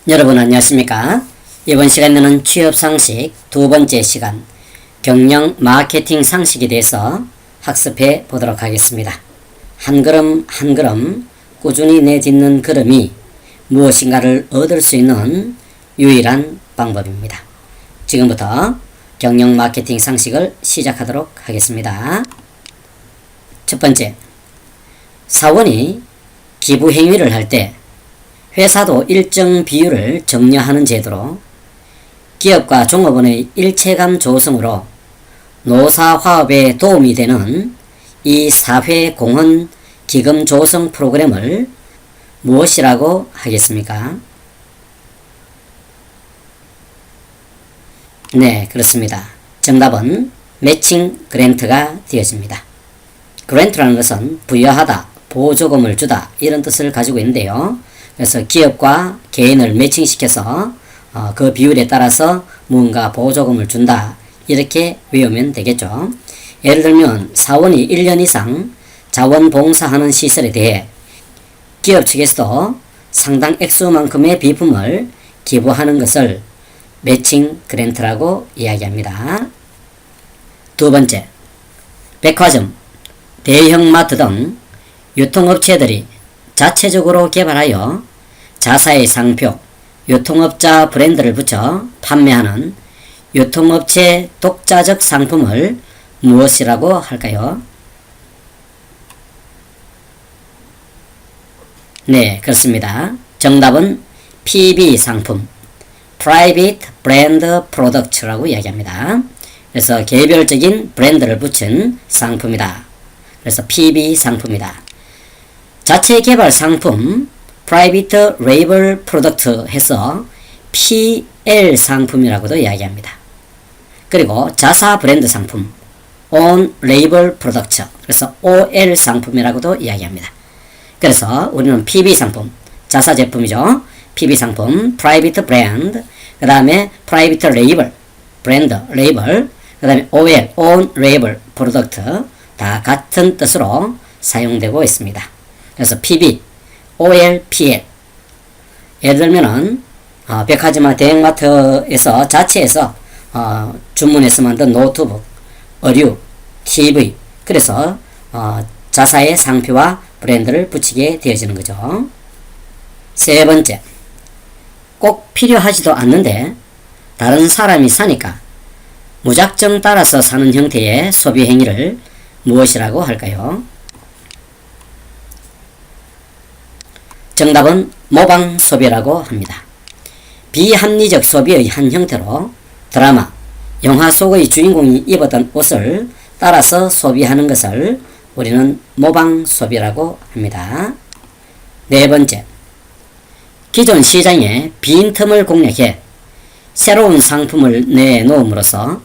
여러분 안녕하십니까? 이번 시간에는 취업 상식 두 번째 시간 경영 마케팅 상식에 대해서 학습해 보도록 하겠습니다. 한 걸음 한 걸음 꾸준히 내딛는 걸음이 무엇인가를 얻을 수 있는 유일한 방법입니다. 지금부터 경영 마케팅 상식을 시작하도록 하겠습니다. 첫 번째, 사원이 기부 행위를 할 때 회사도 일정 비율을 정려하는 제도로 기업과 종업원의 일체감 조성으로 노사화합에 도움이 되는 이 사회공헌 기금 조성 프로그램을 무엇이라고 하겠습니까? 네, 그렇습니다. 정답은 매칭 그랜트가 되어집니다. 그랜트라는 것은 부여하다, 보조금을 주다 이런 뜻을 가지고 있는데요. 그래서 기업과 개인을 매칭시켜서 그 비율에 따라서 무언가 보조금을 준다 이렇게 외우면 되겠죠. 예를 들면 사원이 1년 이상 자원봉사하는 시설에 대해 기업 측에서도 상당 액수만큼의 비품을 기부하는 것을 매칭 그랜트라고 이야기합니다. 두 번째, 백화점, 대형마트 등 유통업체들이 자체적으로 개발하여 자사의 상표, 유통업자 브랜드를 붙여 판매하는 유통업체 독자적 상품을 무엇이라고 할까요? 네, 그렇습니다. 정답은 PB 상품, Private Brand Product라고 이야기합니다. 그래서 개별적인 브랜드를 붙인 상품이다. 그래서 PB 상품이다. 자체 개발 상품 Private Label Product 해서 PL 상품이라고도 이야기합니다. 그리고 자사 브랜드 상품 On Label Product 그래서 OL 상품이라고도 이야기합니다. 그래서 우리는 PB 상품 자사 제품이죠. PB 상품 Private Brand 그 다음에 Private Label 브랜드 레이블 그 다음에 OL On Label Product 다 같은 뜻으로 사용되고 있습니다. 그래서 PB, OL, PL. 예를 들면은 백화점이나 대형마트에서 자체에서 주문해서 만든 노트북, 의류, TV. 그래서 자사의 상표와 브랜드를 붙이게 되어지는 거죠. 세 번째, 꼭 필요하지도 않는데 다른 사람이 사니까 무작정 따라서 사는 형태의 소비 행위를 무엇이라고 할까요? 정답은 모방 소비라고 합니다. 비합리적 소비의 한 형태로 드라마, 영화 속의 주인공이 입었던 옷을 따라서 소비하는 것을 우리는 모방 소비라고 합니다. 네 번째, 기존 시장에 빈 틈을 공략해 새로운 상품을 내놓음으로써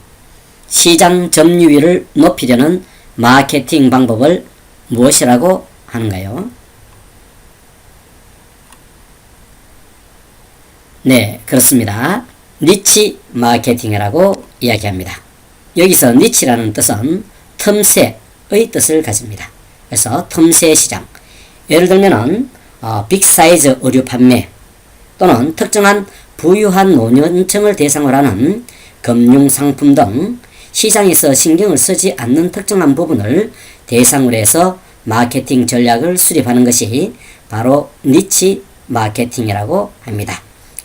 시장 점유율을 높이려는 마케팅 방법을 무엇이라고 하는가요? 네, 그렇습니다. 니치 마케팅이라고 이야기합니다. 여기서 니치라는 뜻은 틈새의 뜻을 가집니다. 그래서 틈새 시장. 예를 들면은 빅사이즈 의류 판매 또는 특정한 부유한 노년층을 대상으로 하는 금융상품 등 시장에서 신경을 쓰지 않는 특정한 부분을 대상으로 해서 마케팅 전략을 수립하는 것이 바로 니치 마케팅이라고 합니다.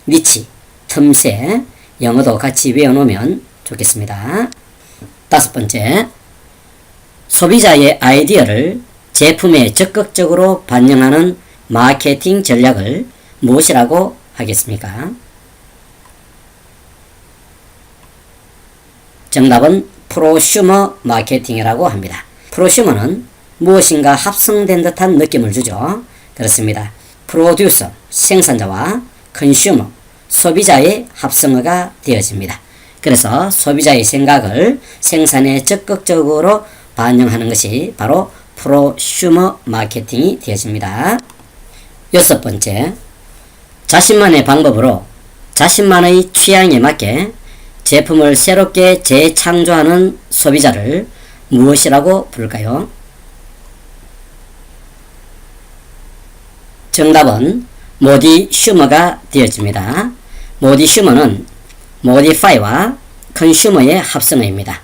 니치, 틈새, 영어도 같이 외워놓으면 좋겠습니다. 다섯 번째, 소비자의 아이디어를 제품에 적극적으로 반영하는 마케팅 전략을 무엇이라고 하겠습니까? 정답은 프로슈머 마케팅이라고 합니다. 프로슈머는 무엇인가 합성된 듯한 느낌을 주죠. 그렇습니다. 프로듀서, 생산자와 컨슈머, 소비자의 합성어가 되어집니다. 그래서 소비자의 생각을 생산에 적극적으로 반영하는 것이 바로 프로슈머 마케팅이 되어집니다. 여섯 번째, 자신만의 방법으로 자신만의 취향에 맞게 제품을 새롭게 재창조하는 소비자를 무엇이라고 부를까요? 정답은 모디 슈머가 되어집니다. 모디 슈머는 modify와 consumer의 합성어입니다.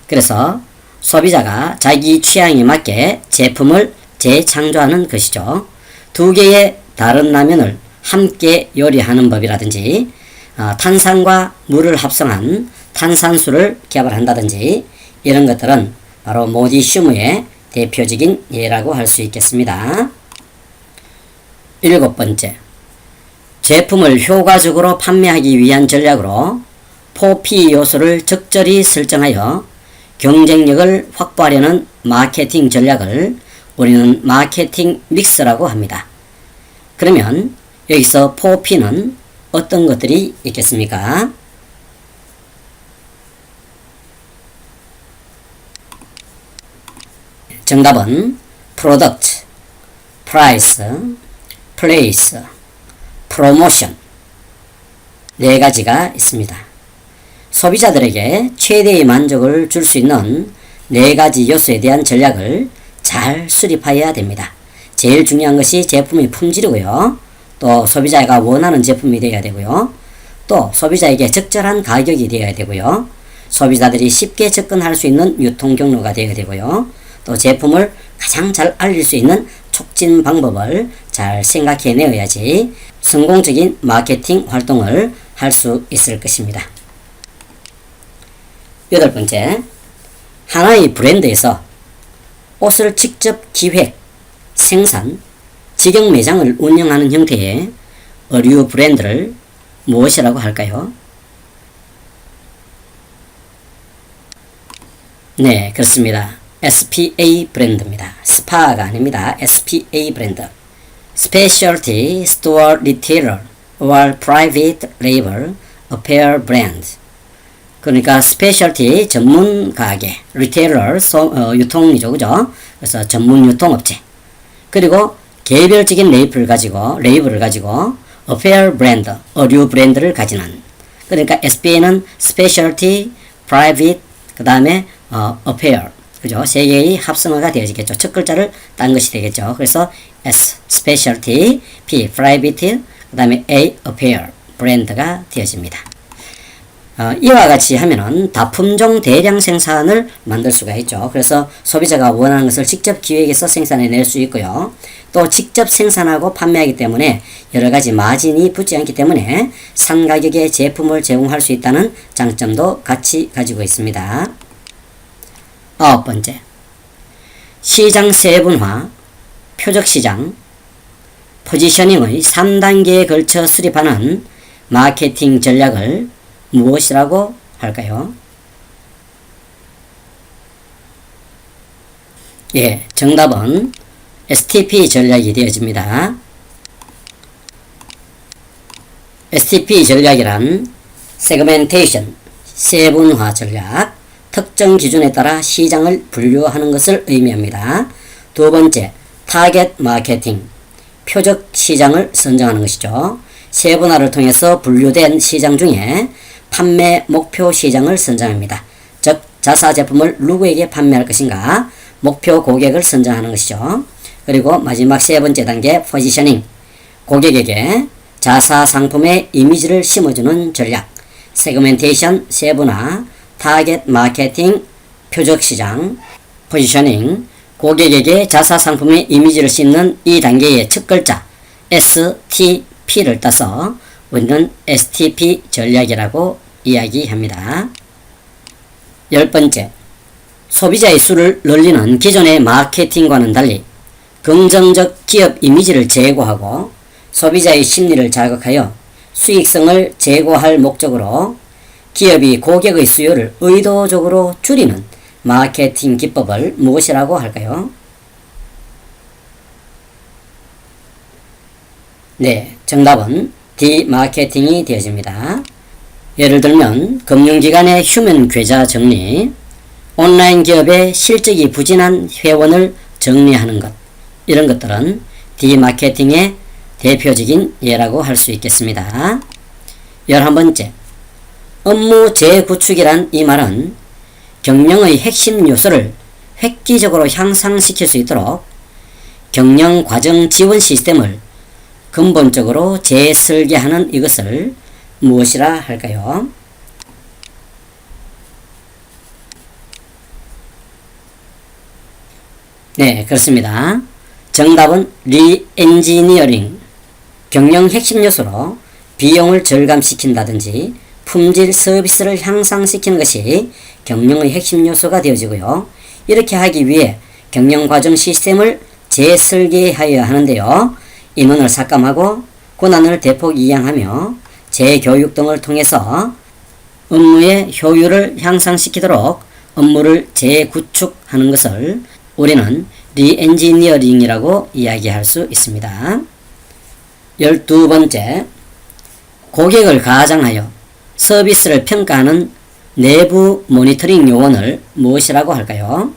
그래서 소비자가 자기 취향에 맞게 제품을 재창조하는 것이죠. 두 개의 다른 라면을 함께 요리하는 법이라든지 탄산과 물을 합성한 탄산수를 개발한다든지 이런 것들은 바로 모디 슈머의 대표적인 예라고 할 수 있겠습니다. 7번째, 제품을 효과적으로 판매하기 위한 전략으로 4P 요소를 적절히 설정하여 경쟁력을 확보하려는 마케팅 전략을 우리는 마케팅 믹스라고 합니다. 그러면 여기서 4P는 어떤 것들이 있겠습니까? 정답은 Product, Price, Place, Promotion 네 가지가 있습니다. 소비자들에게 최대의 만족을 줄 수 있는 네 가지 요소에 대한 전략을 잘 수립해야 됩니다. 제일 중요한 것이 제품의 품질이고요. 또 소비자가 원하는 제품이 되어야 되고요. 또 소비자에게 적절한 가격이 되어야 되고요. 소비자들이 쉽게 접근할 수 있는 유통 경로가 되어야 되고요. 또 제품을 가장 잘 알릴 수 있는 촉진 방법을 잘 생각해 내어야지 성공적인 마케팅 활동을 할 수 있을 것입니다. 8번째, 하나의 브랜드에서 옷을 직접 기획, 생산, 직영 매장을 운영하는 형태의 의류 브랜드를 무엇이라고 할까요? 네, 그렇습니다. SPA 브랜드입니다. 스파가 아닙니다. SPA 브랜드. Specialty Store Retailer or Private Label Apparel Brand. 그러니까 스페셜티 전문 가게, 리테일러 유통이죠, 그죠? 그래서 전문 유통업체. 그리고 개별적인 레이블을 가지고 어페어 브랜드, 의류 브랜드를 가지는. 그러니까 SPA는 스페셜티, 프라이빗, 그 다음에 어페어, 그죠? 세 개의 합성어가 되어지겠죠. 첫 글자를 딴 것이 되겠죠. 그래서 S, 스페셜티, P, 프라이빗, 그 다음에 A, 어페어, 브랜드가 되어집니다. 이와 같이 하면은 다품종 대량 생산을 만들 수가 있죠. 그래서 소비자가 원하는 것을 직접 기획해서 생산해 낼 수 있고요. 또 직접 생산하고 판매하기 때문에 여러가지 마진이 붙지 않기 때문에 산 가격에 제품을 제공할 수 있다는 장점도 같이 가지고 있습니다. 9번째, 시장 세분화, 표적시장, 포지셔닝의 3단계에 걸쳐 수립하는 마케팅 전략을 무엇이라고 할까요? 예, 정답은 STP 전략이 되어집니다. STP 전략이란 세그멘테이션, 세분화 전략, 특정 기준에 따라 시장을 분류하는 것을 의미합니다. 두 번째, 타겟 마케팅, 표적 시장을 선정하는 것이죠. 세분화를 통해서 분류된 시장 중에 판매 목표 시장을 선정합니다. 즉 자사 제품을 누구에게 판매할 것인가 목표 고객을 선정하는 것이죠. 그리고 마지막 세 번째 단계 포지셔닝, 고객에게 자사 상품의 이미지를 심어주는 전략, 세그멘테이션, 세분화, 타겟 마케팅, 표적 시장, 포지셔닝, 고객에게 자사 상품의 이미지를 심는 이 단계의 첫 글자 STP를 따서 우리는 STP 전략이라고 이야기합니다. 10번째, 소비자의 수를 늘리는 기존의 마케팅과는 달리 긍정적 기업 이미지를 제고하고 소비자의 심리를 자극하여 수익성을 제고할 목적으로 기업이 고객의 수요를 의도적으로 줄이는 마케팅 기법을 무엇이라고 할까요? 네, 정답은 디마케팅이 되어집니다. 예를 들면 금융기관의 휴면 계좌 정리, 온라인 기업의 실적이 부진한 회원을 정리하는 것, 이런 것들은 디마케팅의 대표적인 예라고 할 수 있겠습니다. 11번째, 업무 재구축이란 이 말은 경영의 핵심 요소를 획기적으로 향상시킬 수 있도록 경영 과정 지원 시스템을 근본적으로 재설계하는 이것을 무엇이라 할까요? 네, 그렇습니다. 정답은 리엔지니어링. 경영 핵심 요소로 비용을 절감시킨다든지 품질 서비스를 향상시키는 것이 경영의 핵심 요소가 되어지고요. 이렇게 하기 위해 경영과정 시스템을 재설계하여야 하는데요. 인원을 삭감하고 권한을 대폭 이양하며 재교육 등을 통해서 업무의 효율을 향상시키도록 업무를 재구축하는 것을 우리는 리엔지니어링이라고 이야기할 수 있습니다. 12번째, 고객을 가장하여 서비스를 평가하는 내부 모니터링 요원을 무엇이라고 할까요?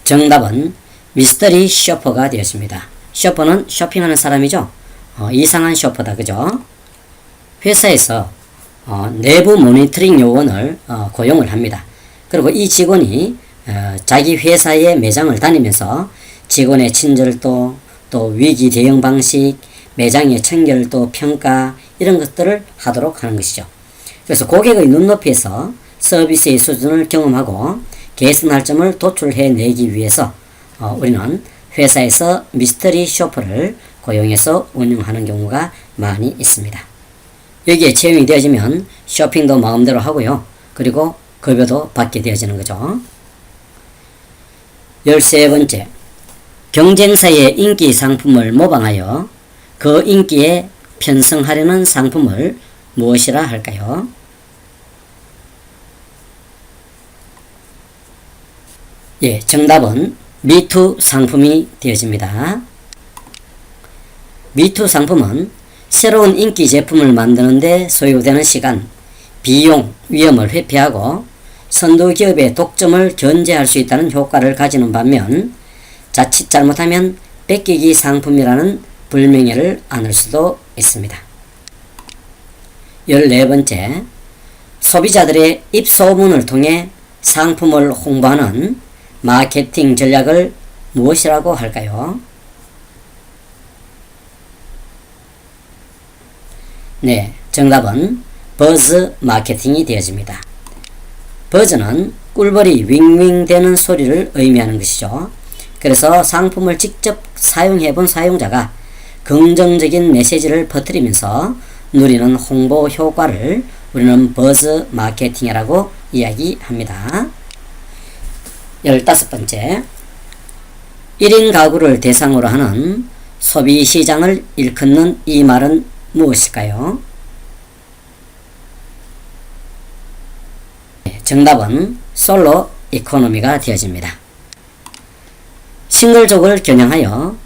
정답은 미스터리 쇼퍼가 되었습니다. 쇼퍼는 쇼핑하는 사람이죠. 이상한 쇼퍼다, 그죠? 회사에서 내부 모니터링 요원을 고용을 합니다. 그리고 이 직원이 자기 회사의 매장을 다니면서 직원의 친절도, 또 위기 대응 방식, 매장의 청결도 평가 이런 것들을 하도록 하는 것이죠. 그래서 고객의 눈높이에서 서비스의 수준을 경험하고 개선할 점을 도출해내기 위해서 우리는 회사에서 미스터리 쇼퍼를 고용해서 운영하는 경우가 많이 있습니다. 여기에 채용이 되어지면 쇼핑도 마음대로 하고요. 그리고 급여도 받게 되어지는 거죠. 13번째, 경쟁사의 인기 상품을 모방하여 그 인기에 편성하려는 상품을 무엇이라 할까요? 예, 정답은 미투 상품이 되어집니다. 미투 상품은 새로운 인기 제품을 만드는 데 소요되는 시간, 비용, 위험을 회피하고 선도 기업의 독점을 견제할 수 있다는 효과를 가지는 반면 자칫 잘못하면 뺏기기 상품이라는 불명예를 안을 수도 있습니다. 14번째, 소비자들의 입소문을 통해 상품을 홍보하는 마케팅 전략을 무엇이라고 할까요? 네, 정답은 버즈 마케팅이 되어집니다. 버즈는 꿀벌이 윙윙 되는 소리를 의미하는 것이죠. 그래서 상품을 직접 사용해 본 사용자가 긍정적인 메시지를 퍼뜨리면서 누리는 홍보 효과를 우리는 버즈 마케팅이라고 이야기합니다. 15번째, 1인 가구를 대상으로 하는 소비시장을 일컫는 이 말은 무엇일까요? 정답은 솔로 이코노미가 되어집니다. 싱글족을 겨냥하여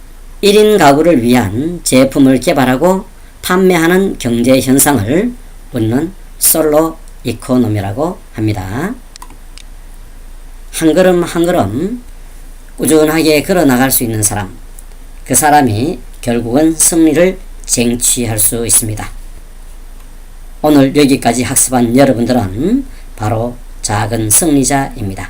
1인 가구를 위한 제품을 개발하고 판매하는 경제 현상을 우리는 솔로 이코노미라고 합니다. 한 걸음 한 걸음 꾸준하게 걸어 나갈 수 있는 사람, 그 사람이 결국은 승리를 쟁취할 수 있습니다. 오늘 여기까지 학습한 여러분들은 바로 작은 승리자입니다.